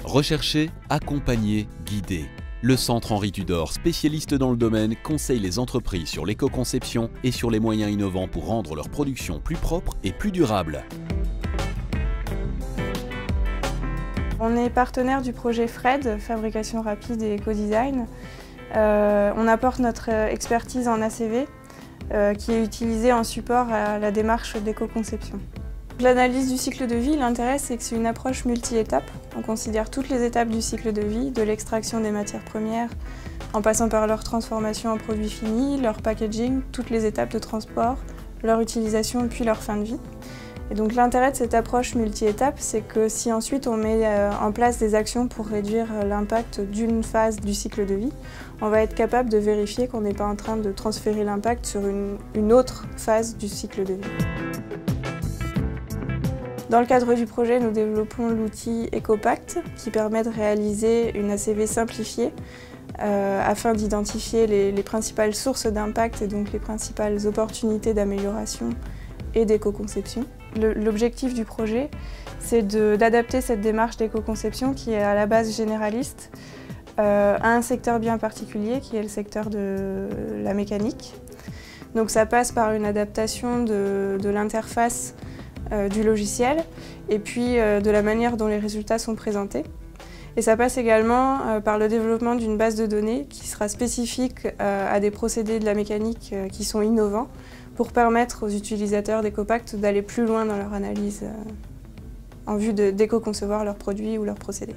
Rechercher, accompagner, guider. Le Centre Henri Tudor, spécialiste dans le domaine, conseille les entreprises sur l'éco-conception et sur les moyens innovants pour rendre leur production plus propre et plus durable. On est partenaire du projet FRED, Fabrication Rapide et Éco-Design. On apporte notre expertise en ACV, qui est utilisée en support à la démarche d'éco-conception. L'analyse du cycle de vie, l'intérêt c'est que c'est une approche multi-étapes. On considère toutes les étapes du cycle de vie, de l'extraction des matières premières, en passant par leur transformation en produits finis, leur packaging, toutes les étapes de transport, leur utilisation puis leur fin de vie. Et donc l'intérêt de cette approche multi-étapes, c'est que si ensuite on met en place des actions pour réduire l'impact d'une phase du cycle de vie, on va être capable de vérifier qu'on n'est pas en train de transférer l'impact sur une autre phase du cycle de vie. Dans le cadre du projet, nous développons l'outil EcoPact qui permet de réaliser une ACV simplifiée afin d'identifier les principales sources d'impact et donc les principales opportunités d'amélioration et d'éco-conception. L'objectif du projet, c'est d'adapter cette démarche d'éco-conception qui est à la base généraliste à un secteur bien particulier qui est le secteur de la mécanique. Donc ça passe par une adaptation de l'interface du logiciel et puis de la manière dont les résultats sont présentés. Et ça passe également par le développement d'une base de données qui sera spécifique à des procédés de la mécanique qui sont innovants pour permettre aux utilisateurs d'EcoPact d'aller plus loin dans leur analyse en vue d'éco-concevoir leurs produits ou leurs procédés.